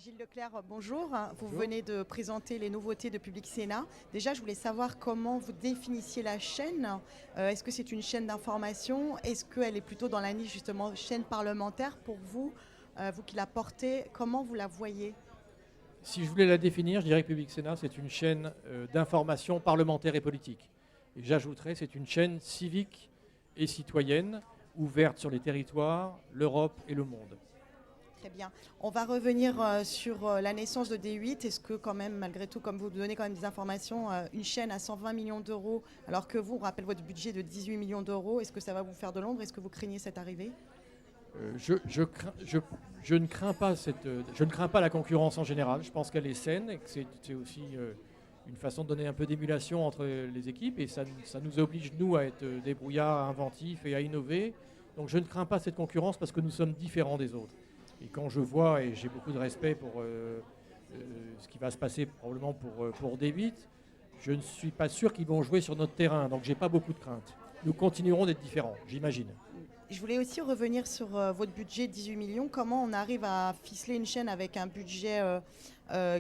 Gilles Leclerc, bonjour. Vous Bonjour. venez de présenter les nouveautés de Public Sénat. Déjà, je voulais savoir comment vous définissiez la chaîne. Est-ce que c'est une chaîne d'information? Est-ce qu'elle est plutôt dans la niche, justement, chaîne parlementaire pour vous? Vous qui la portez, comment vous la voyez? Si je voulais la définir, je dirais que Public Sénat, c'est une chaîne d'information parlementaire et politique. Et j'ajouterais, c'est une chaîne civique et citoyenne, ouverte sur les territoires, l'Europe et le monde. Très bien. On va revenir sur la naissance de D8. Est-ce que quand même, malgré tout, comme vous donnez quand même des informations, une chaîne à 120 millions d'euros, alors que vous, on rappelle votre budget de 18 millions d'euros, est-ce que ça va vous faire de l'ombre? Est-ce que vous craignez cette arrivée? Je ne crains pas je ne crains pas la concurrence en général. Je pense qu'elle est saine et que c'est aussi une façon de donner un peu d'émulation entre les équipes. Et ça nous oblige, nous, à être débrouillards, inventifs et à innover. Donc je ne crains pas cette concurrence parce que nous sommes différents des autres. Et quand je vois, et j'ai beaucoup de respect pour ce qui va se passer probablement pour D8, je ne suis pas sûr qu'ils vont jouer sur notre terrain. Donc j'ai pas beaucoup de crainte. Nous continuerons d'être différents, j'imagine. Je voulais aussi revenir sur votre budget de 18 millions. Comment on arrive à ficeler une chaîne avec un budget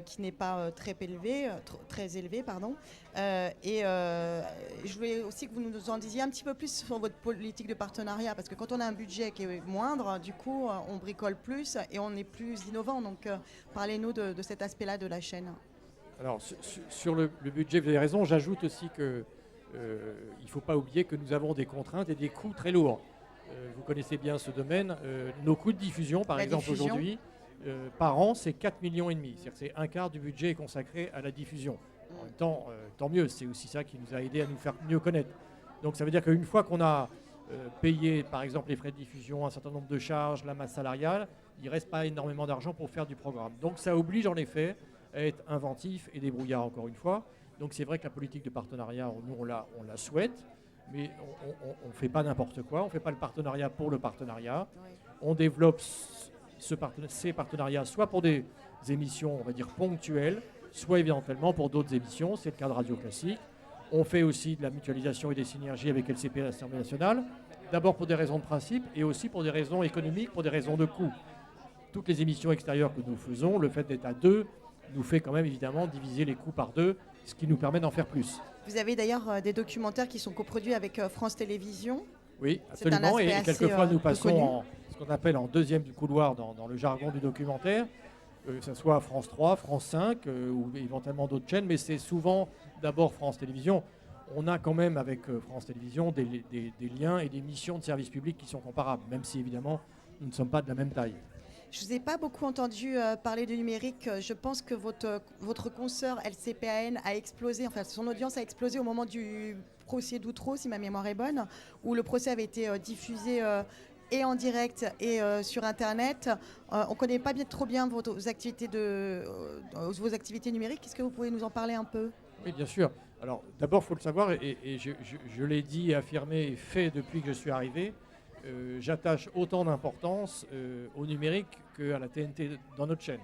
qui n'est pas très élevé, pardon. Je voulais aussi que vous nous en disiez un petit peu plus sur votre politique de partenariat, parce que quand on a un budget qui est moindre, du coup, on bricole plus et on est plus innovant. Donc, parlez-nous de cet aspect-là de la chaîne. Alors, sur le budget, vous avez raison. J'ajoute aussi qu'il ne faut pas oublier que nous avons des contraintes et des coûts très lourds. Vous connaissez bien ce domaine. Nos coûts de diffusion, par exemple, aujourd'hui, par an, c'est 4,5 millions. C'est-à-dire que c'est un quart du budget est consacré à la diffusion. En même temps, tant mieux. C'est aussi ça qui nous a aidé à nous faire mieux connaître. Donc, ça veut dire qu'une fois qu'on a payé, par exemple, les frais de diffusion, un certain nombre de charges, la masse salariale, il ne reste pas énormément d'argent pour faire du programme. Donc, ça oblige en effet à être inventif et débrouillard, encore une fois. Donc, c'est vrai que la politique de partenariat, nous, on la souhaite. Mais on ne fait pas n'importe quoi, on ne fait pas le partenariat pour le partenariat. Oui. On développe ces partenariats soit pour des émissions, on va dire, ponctuelles, soit éventuellement pour d'autres émissions. C'est le cas de Radio Classique. On fait aussi de la mutualisation et des synergies avec LCP et l'Assemblée nationale, d'abord pour des raisons de principe et aussi pour des raisons économiques, pour des raisons de coût. Toutes les émissions extérieures que nous faisons, le fait d'être à deux, nous fait quand même évidemment diviser les coûts par deux, ce qui nous permet d'en faire plus. Vous avez d'ailleurs des documentaires qui sont coproduits avec France Télévisions. Oui, absolument. Et quelquefois, nous passons en ce qu'on appelle en deuxième du couloir dans le jargon du documentaire, que ce soit France 3, France 5 ou éventuellement d'autres chaînes, mais c'est souvent d'abord France Télévisions. On a quand même avec France Télévisions des liens et des missions de service public qui sont comparables, même si évidemment nous ne sommes pas de la même taille. Je ne vous ai pas beaucoup entendu parler de numérique. Je pense que votre consoeur LCPAN a explosé, enfin son audience a explosé au moment du procès d'Outreau, si ma mémoire est bonne, où le procès avait été diffusé et en direct et sur Internet. On ne connaît pas trop bien vos activités numériques. Est-ce que vous pouvez nous en parler un peu? Oui, bien sûr. Alors d'abord, il faut le savoir, et je l'ai dit, affirmé et fait depuis que je suis arrivé. J'attache autant d'importance au numérique qu'à la TNT dans notre chaîne.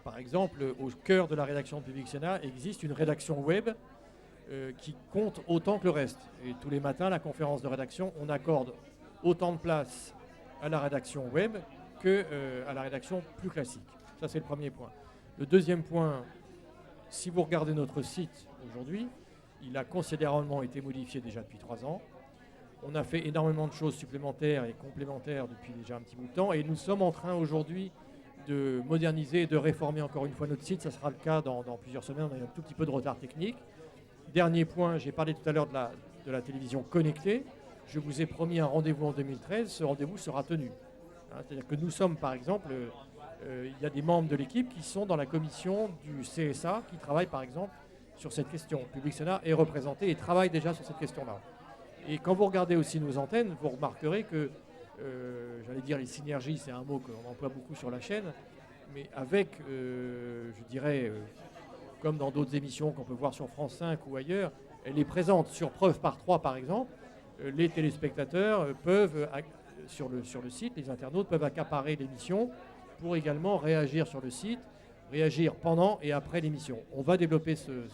Par exemple, au cœur de la rédaction de Public Sénat existe une rédaction web qui compte autant que le reste. Et tous les matins, la conférence de rédaction, on accorde autant de place à la rédaction web qu'à la rédaction plus classique. Ça, c'est le premier point. Le deuxième point, si vous regardez notre site aujourd'hui, il a considérablement été modifié déjà depuis 3 ans. On a fait énormément de choses supplémentaires et complémentaires depuis déjà un petit bout de temps et nous sommes en train aujourd'hui de moderniser et de réformer encore une fois notre site. Ça sera le cas dans plusieurs semaines. On a eu un tout petit peu de retard technique. Dernier point, j'ai parlé tout à l'heure de la télévision connectée. Je vous ai promis un rendez-vous en 2013. Ce rendez-vous sera tenu. C'est-à-dire que nous sommes, par exemple, il y a des membres de l'équipe qui sont dans la commission du CSA qui travaillent, par exemple, sur cette question. Public Sénat est représenté et travaille déjà sur cette question-là. Et quand vous regardez aussi nos antennes, vous remarquerez que, j'allais dire les synergies, c'est un mot qu'on emploie beaucoup sur la chaîne, mais avec, je dirais, comme dans d'autres émissions qu'on peut voir sur France 5 ou ailleurs, elle est présente sur Preuve par 3 par exemple. Les téléspectateurs peuvent, sur le site, les internautes peuvent accaparer l'émission pour également réagir sur le site, réagir pendant et après l'émission. On va développer ce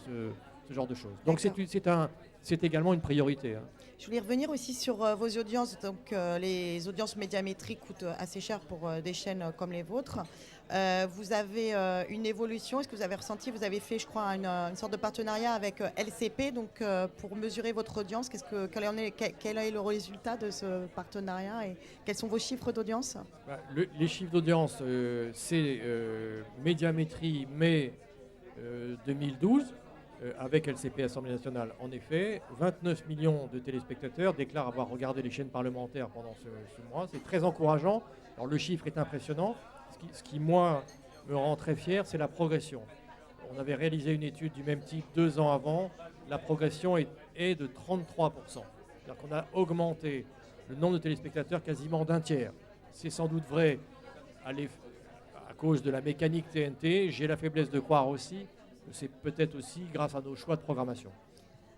genre de choses. Donc c'est c'est également une priorité. Hein. Je voulais revenir aussi sur vos audiences. Donc, les audiences médiamétriques coûtent assez cher pour des chaînes comme les vôtres. Vous avez une évolution. Est-ce que vous avez ressenti, vous avez fait, je crois, une sorte de partenariat avec LCP donc, pour mesurer votre audience. Quel est le résultat de ce partenariat et quels sont vos chiffres d'audience? Les chiffres d'audience, c'est Médiamétrie mai 2012. Avec LCP Assemblée nationale, en effet, 29 millions de téléspectateurs déclarent avoir regardé les chaînes parlementaires pendant ce mois. C'est très encourageant. Alors le chiffre est impressionnant. Ce qui, moi, me rend très fier, c'est la progression. On avait réalisé une étude du même type 2 ans avant. La progression est de 33%. C'est-à-dire qu'on a augmenté le nombre de téléspectateurs quasiment d'un tiers. C'est sans doute vrai à cause de la mécanique TNT. J'ai la faiblesse de croire aussi. C'est peut-être aussi grâce à nos choix de programmation.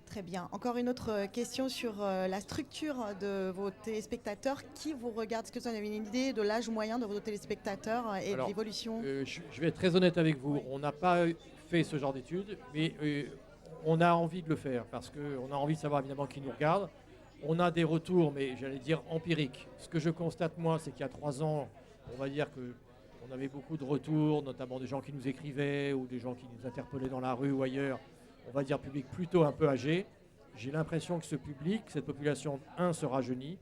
Très bien. Encore une autre question sur la structure de vos téléspectateurs. Qui vous regarde? Est-ce que vous avez une idée de l'âge moyen de vos téléspectateurs et de l'évolution? Je vais être très honnête avec vous. On n'a pas fait ce genre d'études, mais on a envie de le faire parce qu'on a envie de savoir évidemment qui nous regarde. On a des retours, mais j'allais dire empiriques. Ce que je constate, moi, c'est qu'il y a 3 ans, on va dire que on avait beaucoup de retours, notamment des gens qui nous écrivaient ou des gens qui nous interpellaient dans la rue ou ailleurs. On va dire public plutôt un peu âgé. J'ai l'impression que ce public, cette population, 1, se rajeunit,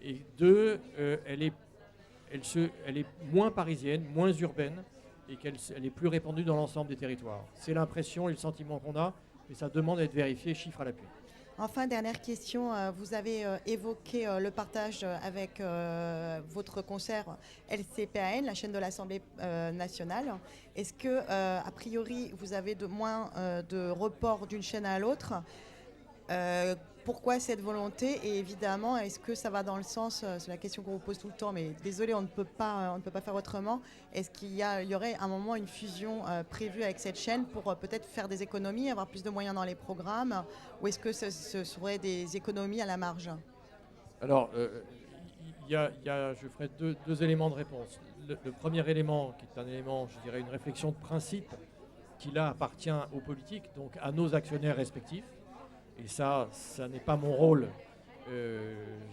et 2, elle est moins parisienne, moins urbaine, et qu'elle est plus répandue dans l'ensemble des territoires. C'est l'impression et le sentiment qu'on a, et ça demande à être vérifié, chiffre à l'appui. Enfin, dernière question, vous avez évoqué le partage avec votre concert LCPAN, la chaîne de l'Assemblée nationale. Est-ce que, a priori, vous avez moins de report d'une chaîne à l'autre? Pourquoi cette volonté? Et évidemment, est-ce que ça va dans le sens, c'est la question qu'on vous pose tout le temps, mais désolé, on ne peut pas faire autrement. Est-ce qu'il y aurait à un moment une fusion prévue avec cette chaîne pour peut-être faire des économies, avoir plus de moyens dans les programmes? Ou est-ce que ce serait des économies à la marge? Alors, je ferai deux éléments de réponse. Le premier élément, qui est un élément, je dirais, une réflexion de principe, qui là appartient aux politiques, donc à nos actionnaires respectifs. Et ça n'est pas mon rôle.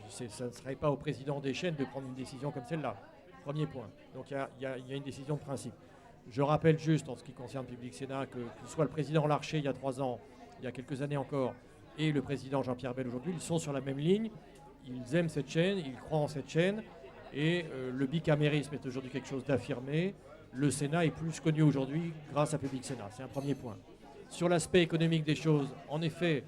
Ça ne serait pas au président des chaînes de prendre une décision comme celle-là. Premier point. Donc il y a une décision de principe. Je rappelle juste, en ce qui concerne Public Sénat, que soit le président Larcher il y a 3 ans, il y a quelques années encore, et le président Jean-Pierre Bel aujourd'hui, ils sont sur la même ligne. Ils aiment cette chaîne, ils croient en cette chaîne. Et le bicamérisme est aujourd'hui quelque chose d'affirmé. Le Sénat est plus connu aujourd'hui grâce à Public Sénat. C'est un premier point. Sur l'aspect économique des choses, en effet,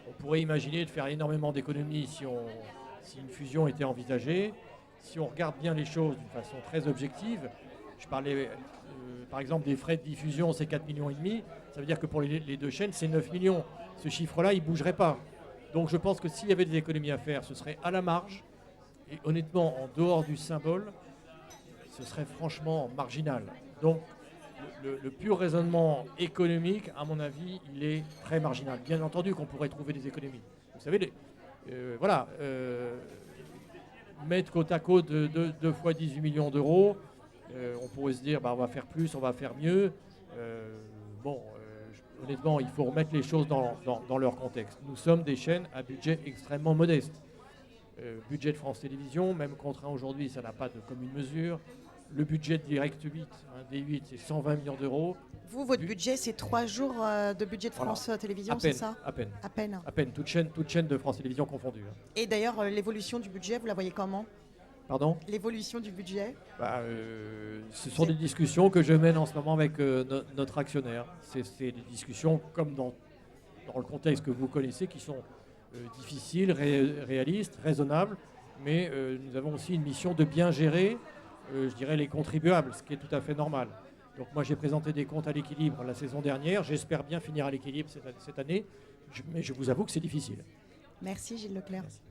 on pourrait imaginer de faire énormément d'économies si une fusion était envisagée. Si on regarde bien les choses d'une façon très objective, je parlais par exemple des frais de diffusion, c'est 4,5 millions. Ça veut dire que pour les 2 chaînes, c'est 9 millions. Ce chiffre-là, il ne bougerait pas. Donc je pense que s'il y avait des économies à faire, ce serait à la marge. Et honnêtement, en dehors du symbole, ce serait franchement marginal. Donc le pur raisonnement économique, à mon avis, il est très marginal. Bien entendu qu'on pourrait trouver des économies. Vous savez, mettre côte à côte 2 fois 18 millions d'euros, on pourrait se dire on va faire plus, on va faire mieux. Honnêtement, il faut remettre les choses dans leur contexte. Nous sommes des chaînes à budget extrêmement modeste. Budget de France Télévisions, même contraint aujourd'hui, ça n'a pas de commune mesure. Le budget de Direct 8, D8, c'est 120 millions d'euros. Vous, votre budget, c'est 3 jours de budget de France Télévisions, c'est ça? À peine. À peine. À peine, toute chaîne de France Télévisions confondue. Et d'ailleurs, l'évolution du budget, vous la voyez comment? Pardon? L'évolution du budget? Ce sont des discussions que je mène en ce moment avec notre actionnaire. C'est des discussions comme dans le contexte que vous connaissez, qui sont difficiles, réalistes, raisonnables, mais nous avons aussi une mission de bien gérer, je dirais, les contribuables, ce qui est tout à fait normal. Donc moi j'ai présenté des comptes à l'équilibre la saison dernière, j'espère bien finir à l'équilibre cette année, mais je vous avoue que c'est difficile. Merci Gilles Leclerc. Merci.